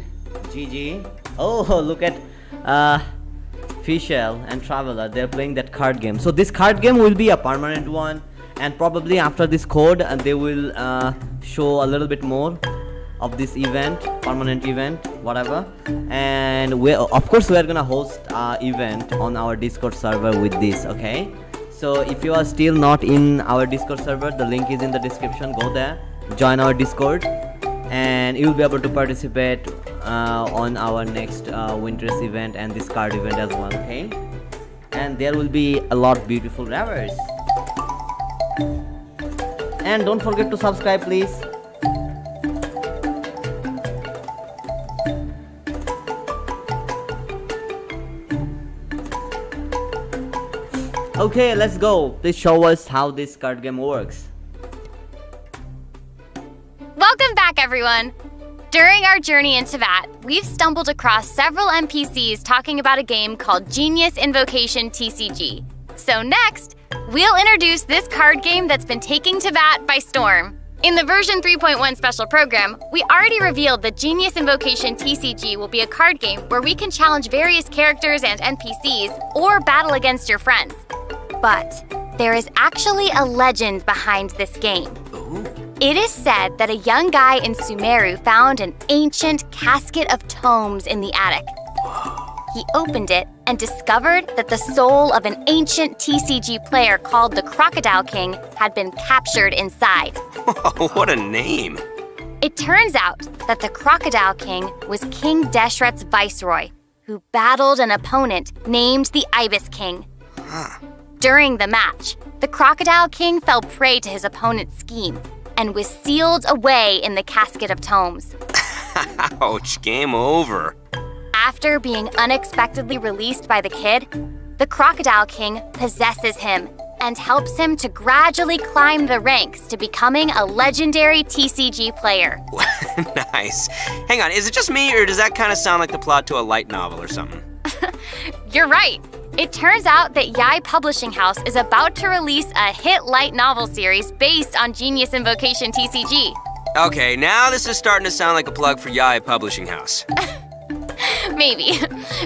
A: GG. Oh, look at Fischl and Traveler, they're playing that card game. So this card game will be a permanent one, and probably after this code they will show a little bit more of this event, permanent event, whatever. And we, of course, we are gonna host an event on our Discord server with this, okay? So if you are still not in our Discord server, the link is in the description. Go there, join our Discord, and you will be able to participate on our next Winters event and this card event as well, okay? And there will be a lot of beautiful rares. And don't forget to subscribe, please. Okay, let's go. Please show us how this card game works.
I: Welcome back, everyone! During our journey into VAT, we've stumbled across several NPCs talking about a game called Genius Invocation TCG. So next, we'll introduce this card game that's been taking to VAT by storm. In the version 3.1 special program, we already revealed that Genius Invocation TCG will be a card game where we can challenge various characters and NPCs or battle against your friends. But there is actually a legend behind this game. It is said that a young guy in Sumeru found an ancient casket of tomes in the attic. He opened it and discovered that the soul of an ancient TCG player called the Crocodile King had been captured inside.
C: What a name!
I: It turns out that the Crocodile King was King Deshret's viceroy, who battled an opponent named the Ibis King. During the match, the Crocodile King fell prey to his opponent's scheme and was sealed away in the casket of tomes.
C: Ouch, game over.
I: After being unexpectedly released by the kid, the Crocodile King possesses him and helps him to gradually climb the ranks to becoming a legendary TCG player.
C: Nice. Hang on, is it just me, or does that kind of sound like the plot to a light novel or something?
I: You're right. It turns out that Yai Publishing House is about to release a hit light novel series based on Genius Invocation TCG.
C: Okay, now this is starting to sound like a plug for Yai Publishing House.
I: Maybe.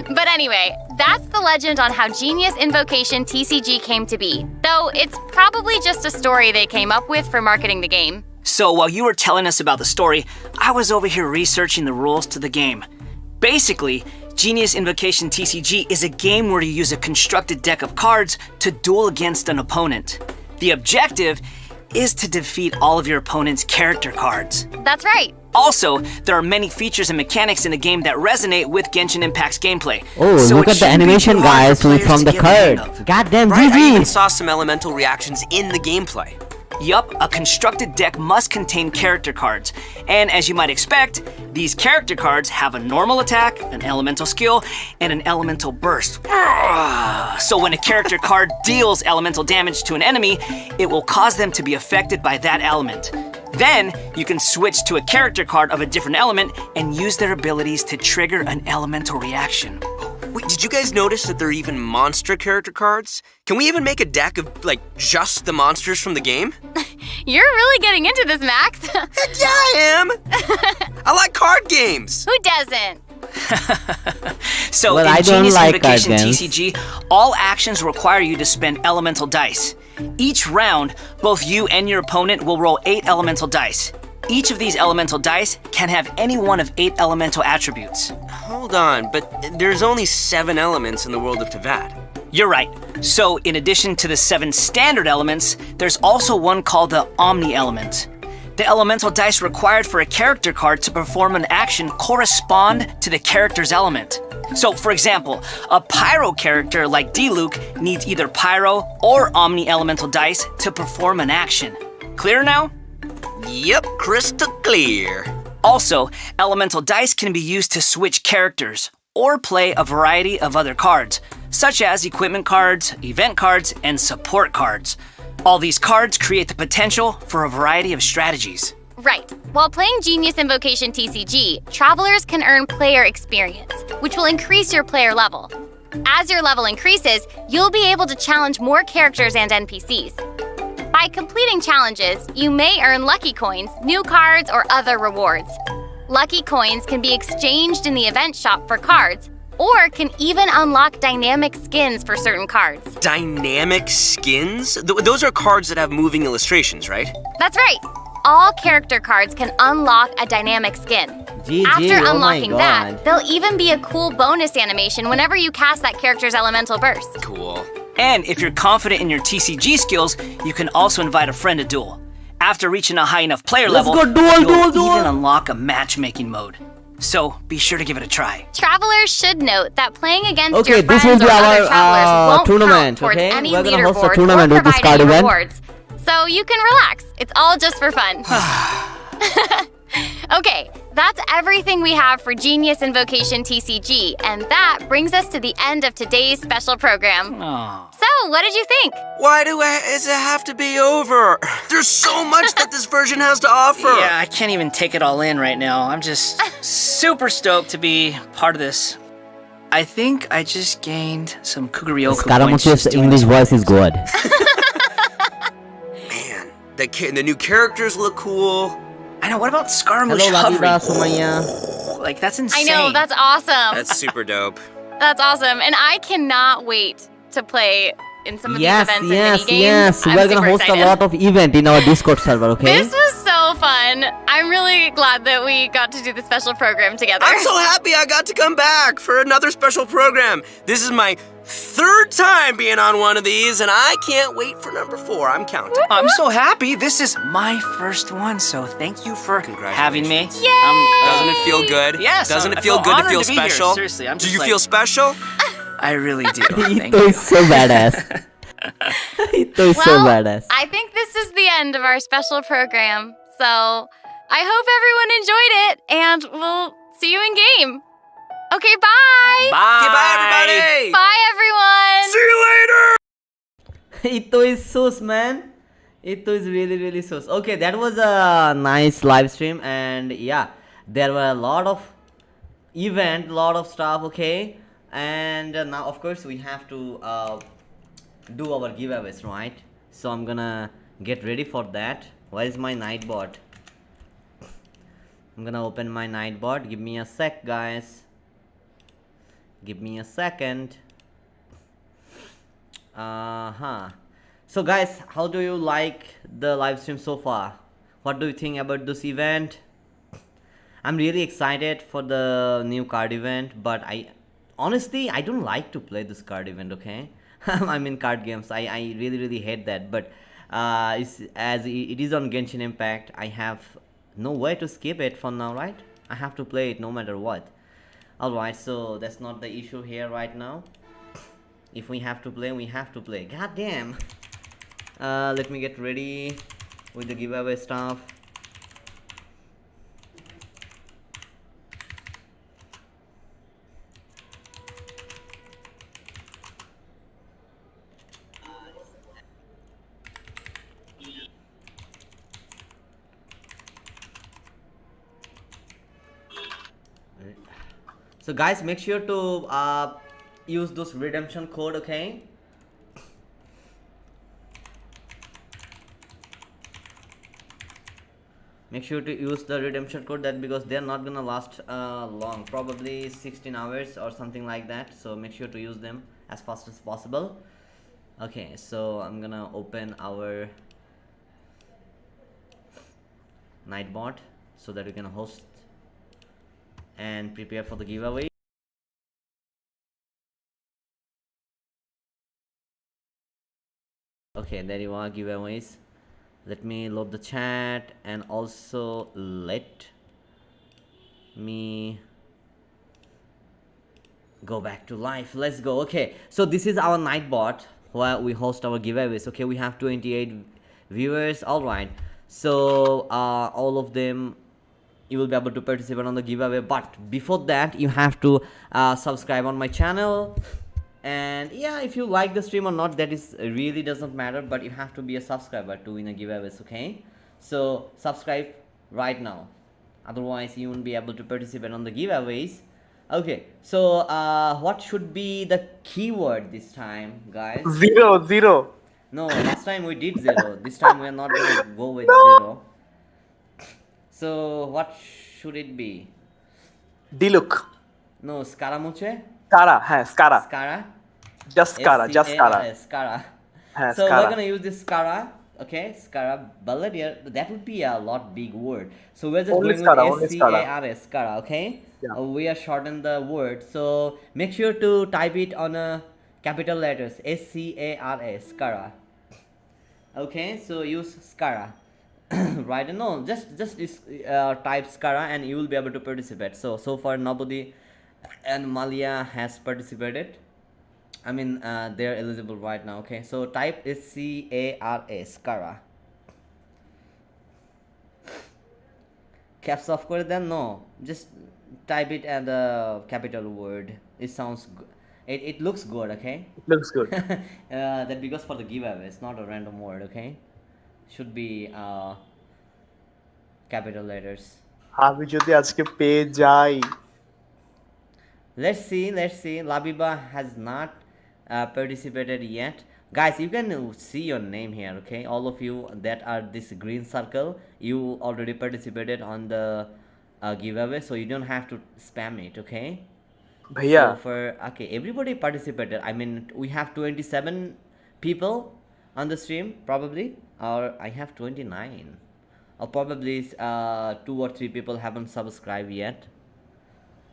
I: But anyway, that's the legend on how Genius Invocation TCG came to be. Though it's probably just a story they came up with for marketing the game.
G: So while you were telling us about the story, I was over here researching the rules to the game. Basically, Genius Invocation TCG is a game where you use a constructed deck of cards to duel against an opponent. The objective is to defeat all of your opponent's character cards.
I: That's right.
G: Also, there are many features and mechanics in the game that resonate with Genshin Impact's gameplay.
K: Oh,
G: so
K: look at the animation, guys, from the card. Goddamn,
C: Right, I even
K: GG.
C: saw some elemental reactions in the gameplay.
G: Yup, a constructed deck must contain character cards. And as you might expect, these character cards have a normal attack, an elemental skill, and an elemental burst. So when a character card deals elemental damage to an enemy, it will cause them to be affected by that element. Then, you can switch to a character card of a different element and use their abilities to trigger an elemental reaction.
C: Wait, did you guys notice that there are even monster character cards? Can we even make a deck of, just the monsters from the game?
I: You're really getting into this, Max.
C: Heck yeah, I am! I like card games!
I: Who doesn't?
G: So
K: Well,
G: in
K: I don't
G: Genius
K: like
G: Invocation
K: card games.
G: TCG, all actions require you to spend elemental dice. Each round, both you and your opponent will roll 8 elemental dice. Each of these elemental dice can have any one of 8 elemental attributes.
C: Hold on, but there's only 7 elements in the world of Tavad.
G: You're right. So in addition to the 7 standard elements, there's also one called the Omni element. The elemental dice required for a character card to perform an action correspond to the character's element. So, for example, a Pyro character like Diluc needs either Pyro or Omni elemental dice to perform an action. Clear now?
C: Yep, crystal clear.
G: Also, elemental dice can be used to switch characters or play a variety of other cards, such as equipment cards, event cards, and support cards. All these cards create the potential for a variety of strategies.
I: Right. While playing Genius Invocation TCG, travelers can earn player experience, which will increase your player level. As your level increases, you'll be able to challenge more characters and NPCs. By completing challenges, you may earn lucky coins, new cards, or other rewards. Lucky coins can be exchanged in the event shop for cards, or can even unlock dynamic skins for certain cards.
C: Dynamic skins? Those are cards that have moving illustrations, right?
I: That's right. All character cards can unlock a dynamic skin.
K: GG,
I: After
K: oh my
I: unlocking that,
K: God.
I: there'll even be a cool bonus animation whenever you cast that character's elemental burst.
C: Cool.
G: And if you're confident in your TCG skills, you can also invite a friend to duel. After reaching a high enough player
K: Let's
G: level,
K: go duel,
G: you'll
K: duel.
G: even unlock a matchmaking mode. So be sure to give it a try.
I: Travelers should note that playing against
K: Okay,
I: your
K: this
I: friends
K: will be
I: or other
K: our,
I: travelers won't
K: tournament,
I: count towards
K: okay?
I: any
K: We're gonna host a
I: leaderboard
K: tournament
I: or
K: with this
I: provide
K: card
I: any
K: event.
I: rewards. So you can relax. It's all just for fun. Okay, that's everything we have for Genius Invocation TCG, and that brings us to the end of today's special program.
G: Aw.
I: So, what did you think?
C: Why does it have to be over? There's so much that this version has to offer.
G: Yeah, I can't even take it all in right now. I'm just super stoked to be part of this. I think I just gained some Kugaryoku points.
K: Scaramucci's
G: just doing
K: English
G: this.
K: voice is good.
C: Man, the new characters look cool.
G: I know, what about Scaramouche
K: Hello,
G: hovering?
K: Lavida, Sumaya.
G: Like, that's
I: I
G: insane.
I: know, that's awesome.
C: That's super dope.
I: That's awesome. And I cannot wait to play in some of
K: Yes,
I: these events
K: yes,
I: and mini games.
K: yes.
I: I'm
K: We're gonna
I: super
K: host
I: excited.
K: a lot of event in our Discord server, okay?
I: This was so fun. I'm really glad that we got to do the special program together.
C: I'm so happy I got to come back for another special program. This is my 3rd time being on one of these, and I can't wait for number 4. I'm counting.
G: I'm so happy. This is my first one, so thank you for having me.
I: Yay!
C: Doesn't it feel good?
G: Yes,
C: Doesn't
G: I
C: it feel good to
G: honored
C: feel
G: to be here.
C: special?
G: Seriously, I'm
C: Do
G: just
C: you
G: like-
C: feel special?
G: I really do. Thank
K: Ito
G: you.
K: is so badass. Ito is so
I: Well,
K: badass.
I: I think this is the end of our special program. So I hope everyone enjoyed it, and we'll see you in game. Okay, bye.
G: Bye.
C: Okay, bye, everybody.
I: Bye, everyone.
C: See you later.
K: Ito is sus, man. Ito is really, really sus. Okay, that was a nice live stream, and yeah, there were a lot of event, lot of stuff, okay?
A: And now of course we have to do our giveaways, right? So I'm gonna get ready for that. Where is my nightbot? I'm gonna open my nightbot. Give me a sec, guys. Give me a second. So guys, how do you like the live stream so far? What do you think about this event? I'm really excited for the new card event, but honestly I don't like to play this card event, okay? I mean card games. I really hate that, but as it is on Genshin Impact, I have no way to skip it for now, right? I have to play it no matter what. Alright, so that's not the issue here right now. If we have to play, we have to play. God damn. Let me get ready with the giveaway stuff. So guys, make sure to use this redemption code, okay? Make sure to use the redemption code, that because they're not gonna last long, probably 16 hours or something like that. So make sure to use them as fast as possible. Okay, so I'm gonna open our Nightbot so that we can host and prepare for the giveaway. Okay, there you are, giveaways. Let me load the chat, and also let me go back to live. Let's go. Okay, so this is our Nightbot where we host our giveaways. Okay, we have 28 viewers. All right, so all of them, you will be able to participate on the giveaway, but before that you have to subscribe on my channel. And yeah, if you like the stream or not, that is really doesn't matter, but you have to be a subscriber to win a giveaways. Okay, so subscribe right now, otherwise you won't be able to participate on the giveaways. Okay, so what should be the keyword this time, guys?
M: Zero.
A: No, last time we did 0. This time we are not gonna go with 0. So what should it be?
M: Diluc.
A: No, Scaramuche?
M: Scara, Scara.
A: Scara?
M: Just Scara, just Scara.
A: Scara. So
M: Scara.
A: we're gonna use this Scara. Okay, Scara. Balladeer, that would be a lot big word. So we're just
M: Only
A: going
M: Scara,
A: with
M: only
A: S-C-A-R-A, Scara, okay?
M: Yeah.
A: We are shorten the word. So make sure to type it on capital letters. S-C-A-R-A, Scara. Okay, so use Scara. Right, no, just type Scara and you will be able to participate. So far nobody and Malia has participated. I mean they're eligible right now. Okay, so type S-C-A-R-A, Scara. Caps off করে দেন? No, just type it as a capital word. It sounds good. It looks good. Okay,
M: it looks good.
A: That because for the giveaway, it's not a random word. Okay, should be capital letters.
M: আমি যদি আজকে পেয়ে যাই।
A: Let's see. Labiba has not participated yet. Guys, you can see your name here, okay? All of you that are this green circle, you already participated on the giveaway, so you don't have to spam it, okay?
M: Bhaiya.
A: So okay, everybody participated. I mean, we have 27 people on the stream, probably, or I have 29. Or probably 2 or 3 people haven't subscribed yet.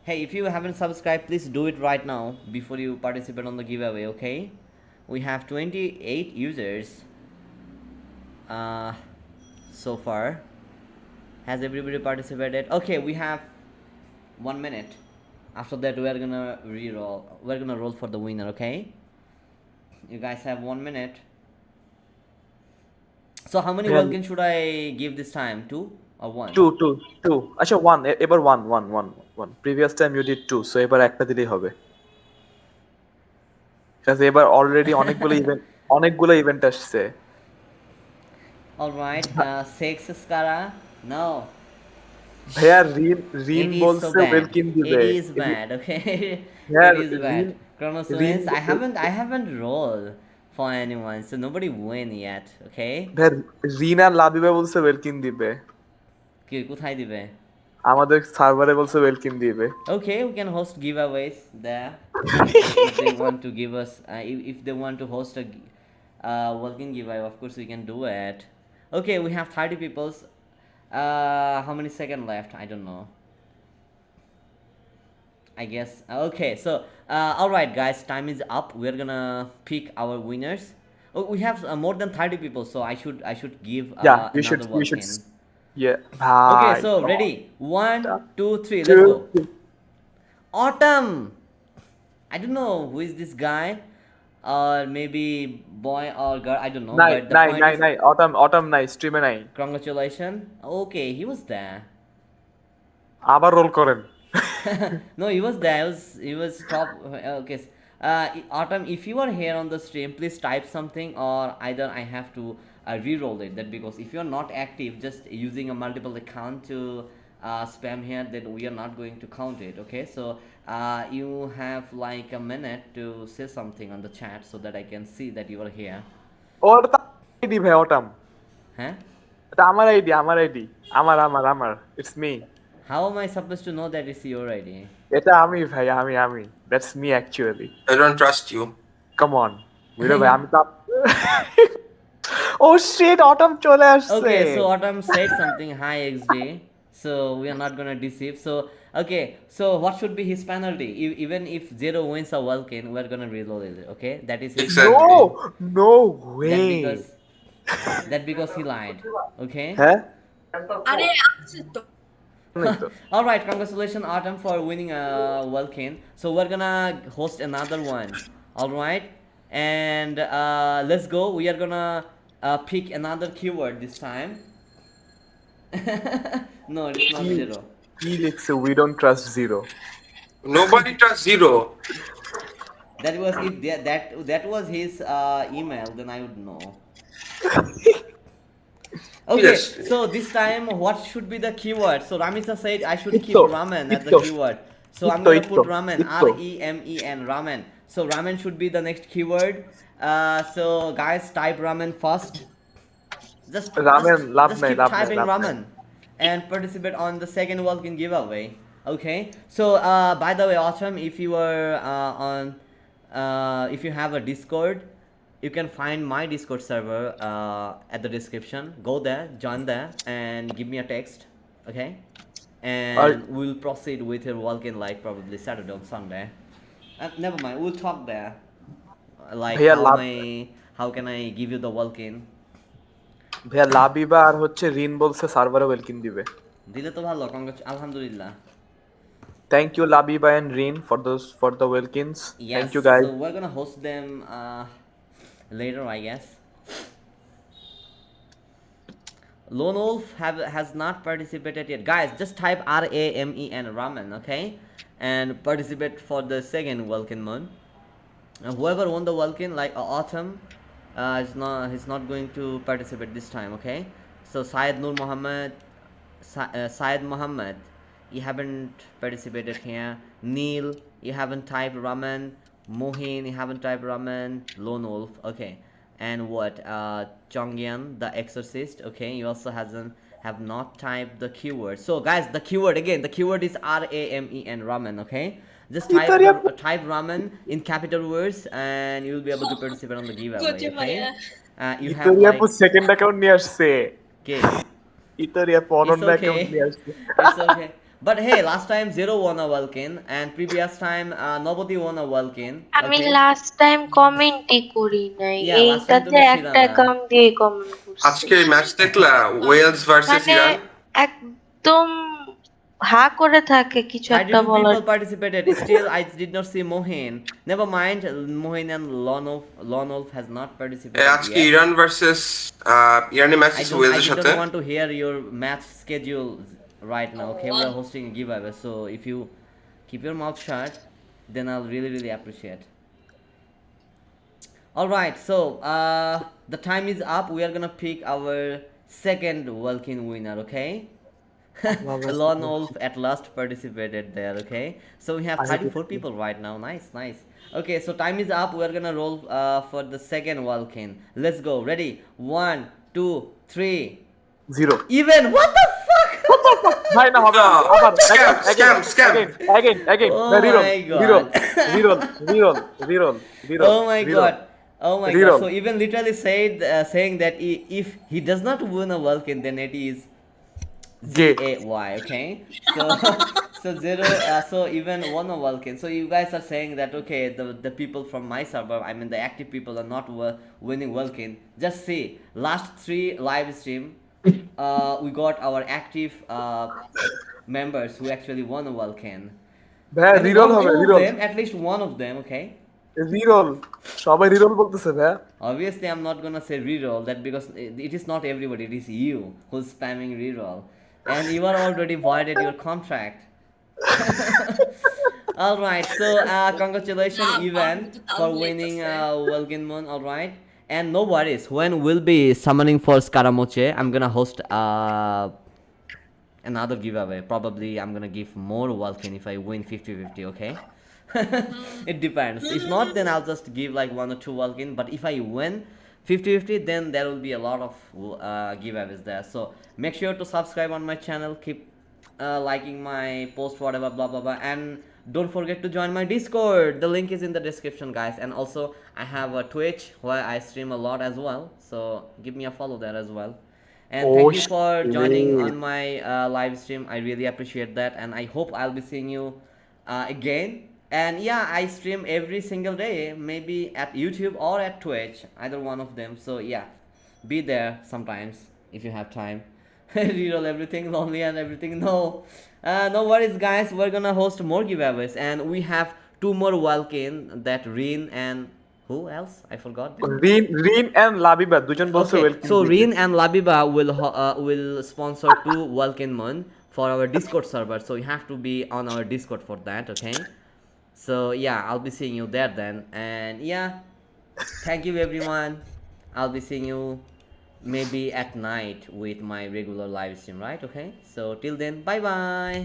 A: Hey, if you haven't subscribed, please do it right now before you participate on the giveaway, okay? We have 28 users so far. Has everybody participated? Okay, we have 1 minute. After that, we're gonna re-roll. We're gonna roll for the winner, okay? You guys have 1 minute. So how many Vulcan should I give this time? 2 or 1?
M: 2. আচ্ছা 1 এবার 1. Previous time you did 2, so এবার একটা দিলেই হবে। কারণ এবার already অনেকগুলো event আসছে।
A: All right, 6 Scara. No.
M: ভাইয়া রিন
A: It is so
M: বলছে
A: bad.
M: ওয়েলকিন
A: It
M: দিবে
A: is bad, okay?
M: ভাইয়া
A: It is bad.
M: Rin Rin
A: Chronosuence, I haven't rolled for anyone, so nobody win yet, okay?
M: ভাইয়া রিন আর লাবিবা বলছে ওয়েলকিন দিবে
A: কি কোথায় দিবে?
M: আমাদের সার্ভারে বলছে ওয়েলকিন দিবে
A: Okay, we can host giveaways there. If they want to give us, if they want to host a welcome giveaway, of course we can do it. Okay, we have 30 peoples. How many seconds left? I don't know. I guess. Okay, so all right, guys, time is up. We're gonna pick our winners. Oh, we have more than 30 people, so I should give
M: yeah we
A: another
M: should
A: welcome.
M: yeah
A: Okay,
M: bye
A: so ready? 1, 2, 3. Let's
M: Two,
A: go. Autumn. I don't know who is this guy, or maybe boy or girl. I don't know.
M: নাই
A: But the
M: নাই
A: point
M: নাই
A: is,
M: নাই autumn নাই স্ট্রিমে নাই
A: congratulations. Okay, he was there.
M: আবার role করেন
A: No, he was there. He was top. Okay. Autumn, if you are here on the stream, please type something, or either I have to re-roll it. That because if you are not active, just using a multiple account to spam here, then we are not going to count it. Okay, so you have like a minute to say something on the chat so that I can see that you are here.
M: Or ID ভাই autumn
A: Huh?
M: এটা আমার ID আমার it's me
A: How am I supposed to know that it's your ID?
M: এটা আমি ভাই আমি that's me actually
N: I don't trust you.
M: Come on বুঝলো ভাই আমি তো ও শিট অটম চলে আসছে
A: Okay, so Autumn said something. Hi XD. So we are not gonna deceive. So okay, so what should be his penalty? Even if Zero wins a Vulcan, we are gonna reload it. Okay, that is his
M: no
A: That
M: way
A: because he lied. Okay.
M: হ্যাঁ
A: All right. Congratulations, Autumn, for winning a Vulcan. So we're gonna host another one. All right, and let's go. We are gonna pick another keyword this time. No, it's not Zero.
M: he likes we don't trust zero
N: Nobody trusts Zero.
A: That was if that was his email, then I would know. Okay,
N: Yes.
A: so this time what should be the keyword? So Ramisa said I should keep
M: Itto,
A: ramen as the
M: itto.
A: keyword. So I'm
M: Itto,
A: gonna put
M: itto,
A: ramen,
M: itto.
A: REMEN, ramen. So ramen should be the next keyword. So guys, type ramen first. Just
M: Ramen, love
A: just
M: nahi,
A: keep
M: love nahi,
A: typing
M: love
A: ramen and participate on the second Vulcan giveaway. Okay. So by the way, Autumn, if you are if you have a Discord, you can find my Discord server at the description. Go there, join there, and give me a text. Okay. And we'll proceed with your Vulcan like probably Saturday or Sunday. Never mind, we'll talk there. Like how can I give you the Vulcan?
M: ভাইয়া লাবিবা আর হচ্ছে রিন বলছে সার্ভারে ওয়েলকিন দিবে
A: দিলে তো ভালো, আলহামদুলিল্লাহ.
M: Thank you Labiba and Rin for the Wilkins.
A: Yes,
M: Thank you guys.
A: so we're gonna host them later, I guess. Lone Wolf has not participated yet. Guys, just type RAMEN ramen, okay? And participate for the second Vulcan month. Whoever won the Vulcan, like Autumn, he's not going to participate this time, okay? So Syed Nur Muhammad, Syed Muhammad, you haven't participated here. Neil, you haven't typed ramen. Mohin, you haven't typed ramen. Lone Wolf, okay. And what? Chongyan, the exorcist, okay. You also have not typed the keyword. So guys, the keyword again. The keyword is RAMEN ramen, okay. Just type ramen in capital words, and you'll be able to participate on the giveaway. Okay. You have like
M: second account নিয়ে আসছে
A: okay.
M: ইতারিয়া অনন্য account নিয়ে আসছে
A: It's okay. But hey, last time Zero won a Vulcan, and previous time nobody won a Vulcan.
O: আমি last time কমেন্টই করি নাই এইটাতে একটা কাম দিয়ে কমেন্ট করছি
N: আজকে ম্যাচ দেখলা ওয়েলস ভার্সেস ইরান
O: একদম হা করে থাকে কিছু একটা বলার
A: people participated. Still I did not see Mohin. Never mind, Mohin and Lonolf has not participated.
N: আজকে ইরান ভার্সেস ইরানের ম্যাচ আছে ওয়েলসের সাথে।
A: I don't want to hear your match schedule right now, okay? We are hosting a giveaway, so if you keep your mouth shut, then I'll really appreciate. All right, so the time is up. We are gonna pick our second Vulcan winner, okay? Lone Wolf at last participated there. Okay, so we have
M: I
A: 34 people right now. Nice, nice. Okay, so time is up. We're gonna roll for the second Vulcan. Let's go. Ready? 1, 2, 3.
M: 0.
A: Even. What the fuck?
M: ভাই না হবে না আবার
N: Scam.
M: again
A: Oh
M: reroll
A: my
M: reroll
A: god.
M: reroll
A: Oh my god. Oh my god.
M: Reroll.
A: So even literally saying that if he does not win a Vulcan, then it is
M: Gay.
A: GAY. Okay. So so zero. So even one a Vulcan. So you guys are saying that okay, the people from my server, I mean the active people are not winning Vulcan. Just see last 3 live stream. We got our active members who actually won a Vulcan.
M: ভাই
A: And
M: reroll
A: not
M: হবে
A: all of
M: reroll
A: them, at least one of them, okay?
M: reroll সবাই reroll বলতেছে ভাই
A: Obviously, I'm not gonna say reroll that because it is not everybody, it is you who's spamming reroll. And you are already voided your contract. Alright, so congratulations, Ivan, for winning Welkin Moon, alright? And no worries, when we'll be summoning for Scaramuche, I'm gonna host another giveaway. Probably I'm gonna give more Vulcan if I win 50-50, okay? It depends. If not, then I'll just give like 1 or 2 Vulcan. But if I win 50-50, then there will be a lot of giveaways there. So make sure to subscribe on my channel. Keep liking my post, whatever, blah blah blah. And don't forget to join my Discord. The link is in the description, guys. And also I have a Twitch where I stream a lot as well. So give me a follow there as well. And thank you for joining on my live stream. I really appreciate that, and I hope I'll be seeing you again. And yeah, I stream every single day, maybe at YouTube or at Twitch, either one of them. So yeah, be there sometimes if you have time. Reroll everything, lonely and everything. No worries, guys. We're gonna host more giveaways, and we have 2 more Vulcan, that Rin and who else? I forgot.
M: Rin and Labiba দুজন বলছে
A: Okay,
M: welcome
A: so Rin and Labiba will sponsor 2 Vulcan Moon for our Discord server. So you have to be on our Discord for that, okay? So yeah, I'll be seeing you there then. And yeah, thank you everyone. I'll be seeing you maybe at night with my regular live stream, right? Okay, so till then, bye bye.